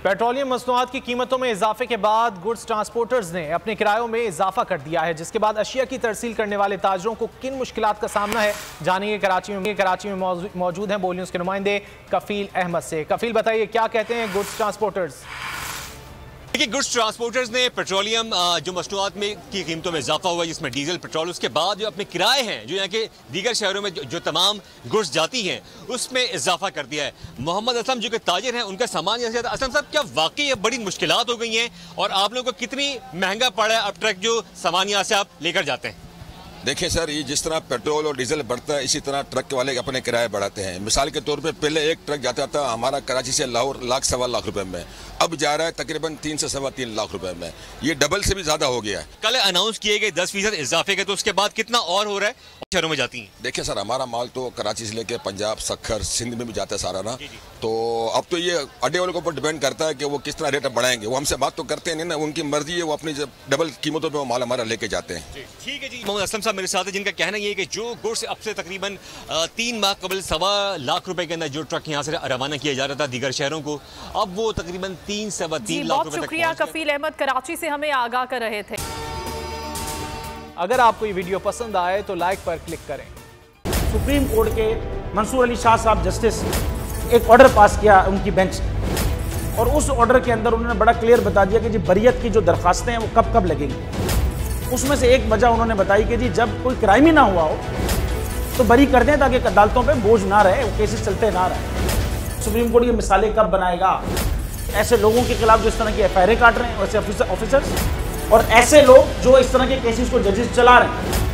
Petroleum मसनूआत की कीमतों में इजाफे के बाद गुड्स ट्रांसपोर्टर्स ने अपने किरायों में इजाफा कर दिया है, जिसके बाद अशिया की तरसील करने वाले ताजरों को किन मुश्किलात का सामना है, जानिए कराची में मौजूद हैं बोल न्यूज़ के नुमाइंदे कफील अहमद से। कफील, बताइए क्या कहते हैं गुड्स ट्रांसपोर्टर्स। देखिए, गुड्स ट्रांसपोर्टर्स ने पेट्रोलियम जो मसनूआत में की कीमतों में इजाफा हुआ है, जिसमें डीजल, पेट्रोल, उसके बाद जो अपने किराए हैं जो यहाँ के दीगर शहरों में जो तमाम गुड्स जाती हैं उसमें इजाफा कर दिया है। मोहम्मद असलम जो कि ताजिर हैं, उनका सामान यहाँ से आता है। असलम साहब, क्या वाकई अब बड़ी मुश्किलात हो गई हैं और आप लोगों को कितनी महंगा पड़ा है अब ट्रक जो सामान यहाँ से आप लेकर जाते हैं? देखिए सर, ये जिस तरह पेट्रोल और डीजल बढ़ता है इसी तरह ट्रक वाले अपने किराए बढ़ाते हैं। मिसाल के तौर पे पहले एक ट्रक जाता था हमारा कराची से लाहौर लाख सवा लाख रुपए में, अब जा रहा है तकरीबन 3 से सवा 3 लाख रुपए में। ये डबल से भी ज्यादा हो गया है। कल अनाउंस किए गए 10% इजाफे के, तो उसके बाद कितना और हो रहा है शहरों में जाती हैं? देखिए सर, हमारा माल तो कराची से लेके पंजाब, सखर, सिंध में भी जाता है सारा ना। तो अब तो ये अड्डे वालों के ऊपर डिपेंड करता है कि वो किस तरह रेट बढ़ाएंगे। वो हमसे बात तो करते नहीं ना, उनकी मर्जी है, वो अपनी डबल कीमतों पर वो माल हमारा लेके जाते हैं। ठीक है जी। मोहम्मद असलम साहब मेरे साथ है, जिनका कहना ये है कि जो गुड्स अब से तकरीबन 3 माह कबल 1.25 लाख रुपए के अंदर जो ट्रक यहाँ से रवाना किया जा रहा था दीगर शहरों को, अब वो तकरीबन 3 से 3 लाख रुपए। शुक्रिया कफील अहमद, कराची से हमें आगाह कर रहे थे। अगर आपको ये वीडियो पसंद आए तो लाइक पर क्लिक करें। सुप्रीम कोर्ट के मंसूर अली शाह साहब जस्टिस एक ऑर्डर पास किया उनकी बेंच ने, और उस ऑर्डर के अंदर उन्होंने बड़ा क्लियर बता दिया कि जी बरियत की जो दरखास्तें हैं वो कब कब लगेंगी। उसमें से एक वजह उन्होंने बताई कि जी जब कोई क्राइम ही ना हुआ हो तो बरी कर दें, ताकि अदालतों पे बोझ ना रहे, वो केसेस चलते ना रहे। सुप्रीम कोर्ट ये मिसालें कब बनाएगा? ऐसे लोगों के खिलाफ जो इस तरह की एफआईआर काट रहे हैं, वैसे ऑफिसर्स, और ऐसे लोग जो इस तरह के केसेस को जजेस चला रहे हैं,